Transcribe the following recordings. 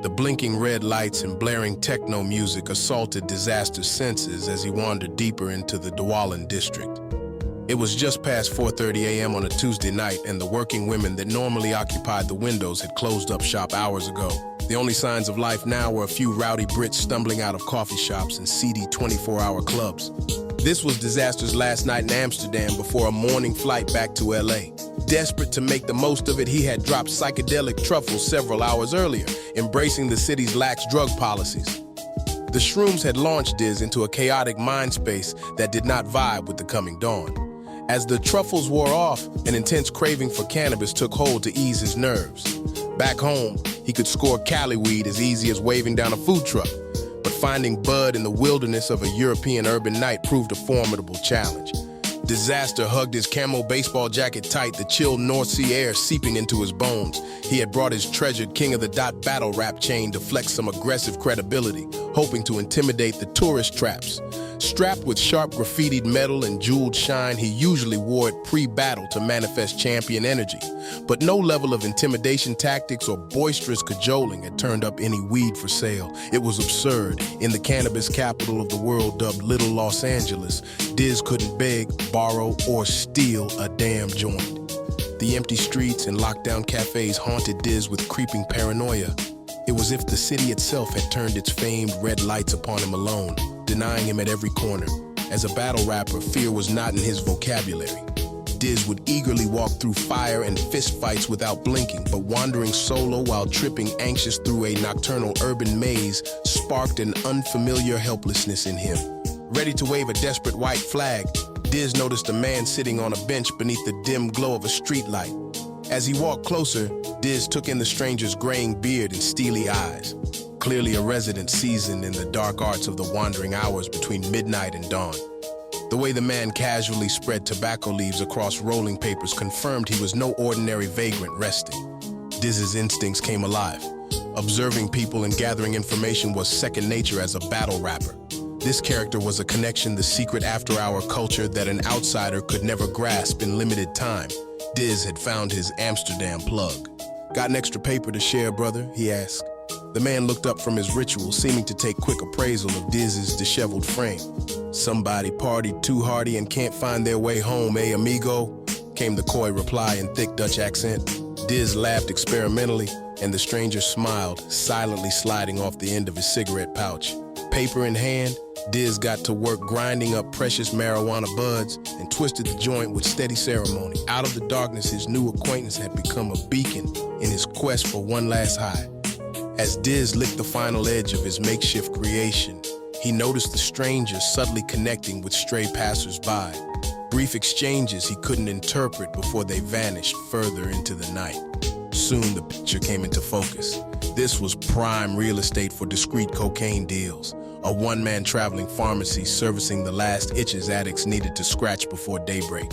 The blinking red lights and blaring techno music assaulted Dizaster's senses as he wandered deeper into the Douala district. It was just past 4:30 a.m. on a Tuesday night, and the working women that normally occupied the windows had closed up shop hours ago. The only signs of life now were a few rowdy Brits stumbling out of coffee shops and seedy 24-hour clubs. This was Dizaster's last night in Amsterdam before a morning flight back to LA. Desperate to make the most of it, he had dropped psychedelic truffles several hours earlier, embracing the city's lax drug policies. The shrooms had launched Diz into a chaotic mind space that did not vibe with the coming dawn. As the truffles wore off, an intense craving for cannabis took hold to ease his nerves. Back home, he could score Cali weed as easy as waving down a food truck, but finding bud in the wilderness of a European urban night proved a formidable challenge. Dizaster hugged his camo baseball jacket tight, the chill North Sea air seeping into his bones. He had brought his treasured King of the Dot battle rap chain to flex some aggressive credibility, hoping to intimidate the tourist traps. Strapped with sharp graffitied metal and jeweled shine, he usually wore it pre-battle to manifest champion energy. But no level of intimidation tactics or boisterous cajoling had turned up any weed for sale. It was absurd. In the cannabis capital of the world dubbed Little Los Angeles, Diz couldn't beg, borrow, or steal a damn joint. The empty streets and lockdown cafes haunted Diz with creeping paranoia. It was as if the city itself had turned its famed red lights upon him alone, denying him at every corner. As a battle rapper, fear was not in his vocabulary. Diz would eagerly walk through fire and fist fights without blinking, but wandering solo while tripping anxious through a nocturnal urban maze sparked an unfamiliar helplessness in him. Ready to wave a desperate white flag, Diz noticed a man sitting on a bench beneath the dim glow of a streetlight. As he walked closer, Diz took in the stranger's graying beard and steely eyes. Clearly a resident seasoned in the dark arts of the wandering hours between midnight and dawn. The way the man casually spread tobacco leaves across rolling papers confirmed he was no ordinary vagrant resting. Diz's instincts came alive. Observing people and gathering information was second nature as a battle rapper. This character was a connection, the secret after-hour culture that an outsider could never grasp in limited time. Diz had found his Amsterdam plug. "Got an extra paper to share, brother?" he asked. The man looked up from his ritual, seeming to take quick appraisal of Diz's disheveled frame. "Somebody partied too hardy and can't find their way home, eh, amigo?" came the coy reply in thick Dutch accent. Diz laughed experimentally, and the stranger smiled, silently sliding off the end of his cigarette pouch. Paper in hand, Diz got to work grinding up precious marijuana buds and twisted the joint with steady ceremony. Out of the darkness, his new acquaintance had become a beacon in his quest for one last high. As Diz licked the final edge of his makeshift creation, he noticed the stranger subtly connecting with stray passers-by. Brief exchanges he couldn't interpret before they vanished further into the night. Soon the picture came into focus. This was prime real estate for discreet cocaine deals, a one-man traveling pharmacy servicing the last itches addicts needed to scratch before daybreak.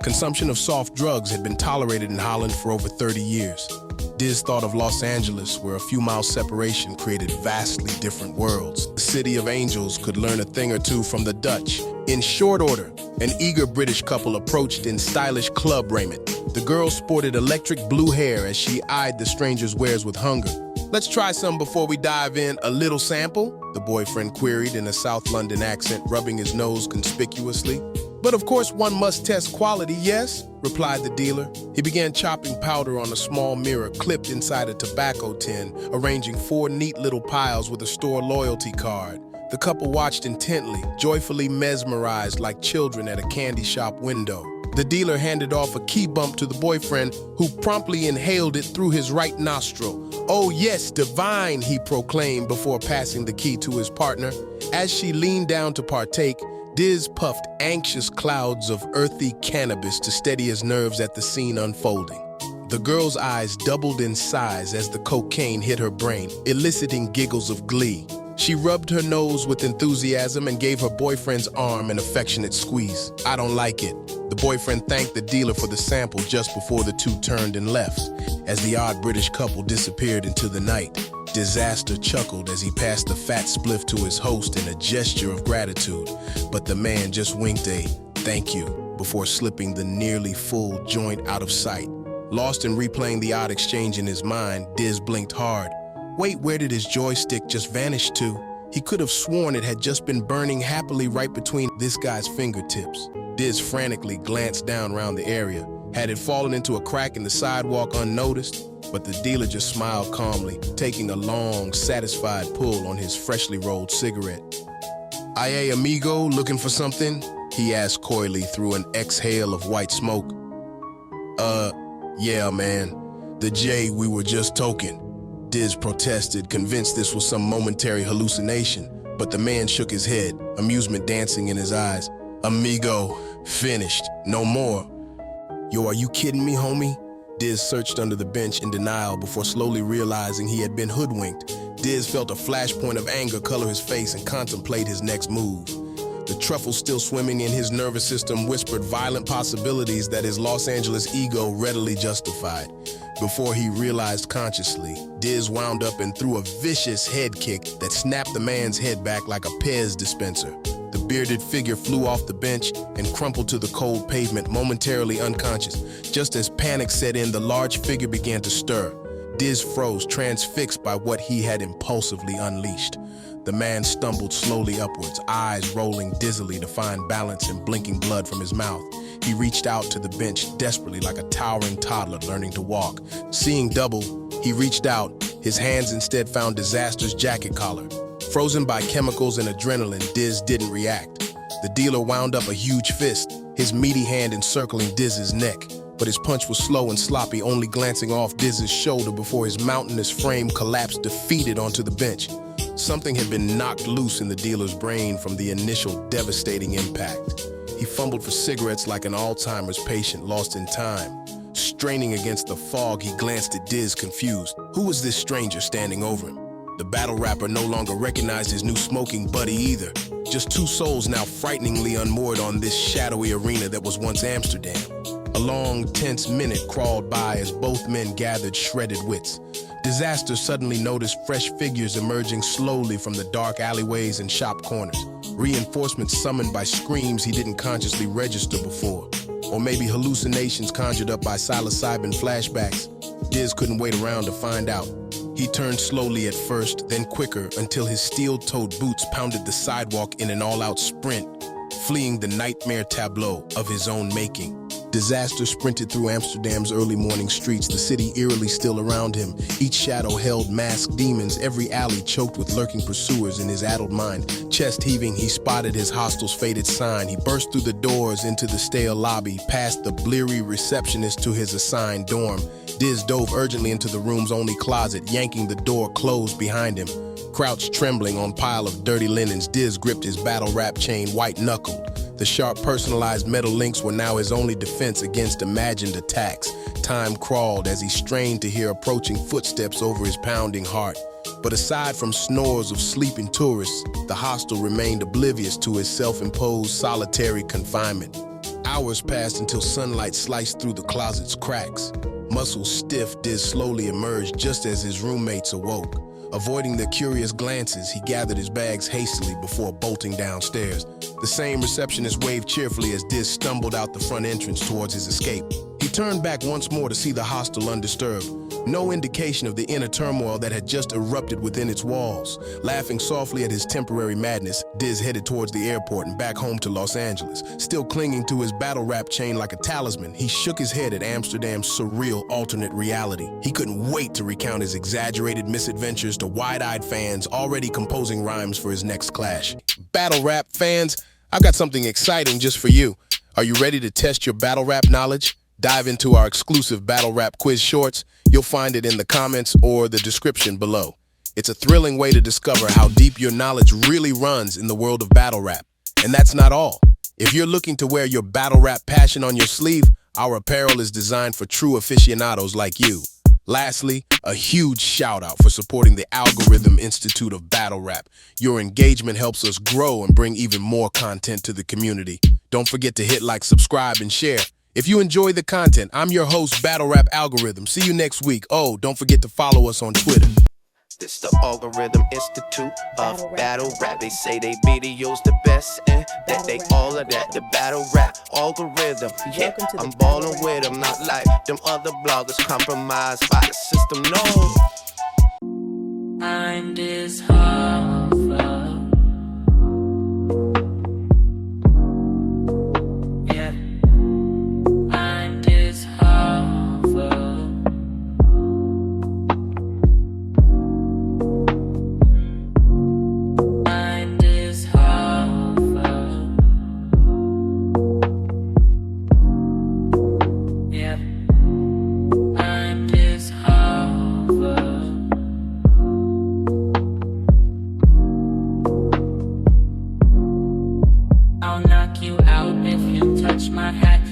Consumption of soft drugs had been tolerated in Holland for over 30 years. Diz thought of Los Angeles, where a few miles separation created vastly different worlds. The city of angels could learn a thing or two from the Dutch. In short order, an eager British couple approached in stylish club raiment. The girl sported electric blue hair as she eyed the stranger's wares with hunger. "Let's try some before we dive in. A little sample?" the boyfriend queried in a South London accent, rubbing his nose conspicuously. "But of course one must test quality, yes?" replied the dealer. He began chopping powder on a small mirror clipped inside a tobacco tin, arranging 4 neat little piles with a store loyalty card. The couple watched intently, joyfully mesmerized like children at a candy shop window. The dealer handed off a key bump to the boyfriend, who promptly inhaled it through his right nostril. "Oh yes, divine," he proclaimed before passing the key to his partner. As she leaned down to partake, Diz puffed anxious clouds of earthy cannabis to steady his nerves at the scene unfolding. The girl's eyes doubled in size as the cocaine hit her brain, eliciting giggles of glee. She rubbed her nose with enthusiasm and gave her boyfriend's arm an affectionate squeeze. "I don't like it." The boyfriend thanked the dealer for the sample just before the two turned and left. As the odd British couple disappeared into the night, Dizaster chuckled as he passed the fat spliff to his host in a gesture of gratitude, but the man just winked a "thank you" before slipping the nearly full joint out of sight. Lost in replaying the odd exchange in his mind, Diz blinked hard. Wait, where did his joystick just vanish to? He could have sworn it had just been burning happily right between this guy's fingertips. Diz frantically glanced down around the area. Had it fallen into a crack in the sidewalk unnoticed? But the dealer just smiled calmly, taking a long, satisfied pull on his freshly rolled cigarette. "Aye, amigo, looking for something?" he asked coyly through an exhale of white smoke. Yeah, man. The J we were just toking." Diz protested, convinced this was some momentary hallucination, but the man shook his head, amusement dancing in his eyes. "Amigo, finished, no more." "Yo, are you kidding me, homie?" Diz searched under the bench in denial before slowly realizing he had been hoodwinked. Diz felt a flashpoint of anger color his face and contemplate his next move. The truffle still swimming in his nervous system whispered violent possibilities that his Los Angeles ego readily justified. Before he realized consciously, Diz wound up and threw a vicious head kick that snapped the man's head back like a Pez dispenser. The bearded figure flew off the bench and crumpled to the cold pavement, momentarily unconscious. Just as panic set in, the large figure began to stir. Diz froze, transfixed by what he had impulsively unleashed. The man stumbled slowly upwards, eyes rolling dizzily to find balance and blinking blood from his mouth. He reached out to the bench desperately like a towering toddler learning to walk. Seeing double, he reached out. His hands instead found Dizaster's jacket collar. Frozen by chemicals and adrenaline, Diz didn't react. The dealer wound up a huge fist, his meaty hand encircling Diz's neck. But his punch was slow and sloppy, only glancing off Diz's shoulder before his mountainous frame collapsed defeated onto the bench. Something had been knocked loose in the dealer's brain from the initial devastating impact. He fumbled for cigarettes like an Alzheimer's patient lost in time. Straining against the fog, he glanced at Diz, confused. Who was this stranger standing over him? The battle rapper no longer recognized his new smoking buddy either. Just two souls now frighteningly unmoored on this shadowy arena that was once Amsterdam. A long, tense minute crawled by as both men gathered shredded wits. Dizaster suddenly noticed fresh figures emerging slowly from the dark alleyways and shop corners. Reinforcements summoned by screams he didn't consciously register before. Or maybe hallucinations conjured up by psilocybin flashbacks. Diz couldn't wait around to find out. He turned slowly at first, then quicker, until his steel-toed boots pounded the sidewalk in an all-out sprint, fleeing the nightmare tableau of his own making. Dizaster sprinted through Amsterdam's early morning streets, the city eerily still around him. Each shadow held masked demons, every alley choked with lurking pursuers in his addled mind. Chest heaving, he spotted his hostel's faded sign. He burst through the doors into the stale lobby, past the bleary receptionist to his assigned dorm. Diz dove urgently into the room's only closet, yanking the door closed behind him. Crouched trembling on pile of dirty linens, Diz gripped his battle rap chain white-knuckled. The sharp personalized metal links were now his only defense against imagined attacks. Time crawled as he strained to hear approaching footsteps over his pounding heart. But aside from snores of sleeping tourists, the hostel remained oblivious to his self-imposed solitary confinement. Hours passed until sunlight sliced through the closet's cracks. Muscles stiff, Diz slowly emerged just as his roommates awoke. Avoiding their curious glances, he gathered his bags hastily before bolting downstairs. The same receptionist waved cheerfully as Diz stumbled out the front entrance towards his escape. He turned back once more to see the hostel undisturbed. No indication of the inner turmoil that had just erupted within its walls. Laughing softly at his temporary madness, Diz headed towards the airport and back home to Los Angeles. Still clinging to his battle rap chain like a talisman, he shook his head at Amsterdam's surreal alternate reality. He couldn't wait to recount his exaggerated misadventures to wide-eyed fans already composing rhymes for his next clash. Battle rap fans, I've got something exciting just for you. Are you ready to test your battle rap knowledge? Dive into our exclusive battle rap quiz shorts. You'll find it in the comments or the description below. It's a thrilling way to discover how deep your knowledge really runs in the world of battle rap. And that's not all. If you're looking to wear your battle rap passion on your sleeve, our apparel is designed for true aficionados like you. Lastly, a huge shout out for supporting the Algorithm Institute of Battle Rap. Your engagement helps us grow and bring even more content to the community. Don't forget to hit like, subscribe, and share. If you enjoy the content, I'm your host, Battle Rap Algorithm. See you next week. Oh, don't forget to follow us on Twitter. This the Algorithm Institute of Battle Rap. They say they videos the best and that they all of that. The battle rap algorithm, yeah, I'm ballin' with them. Not like them other bloggers compromised by the system, no. mind is home.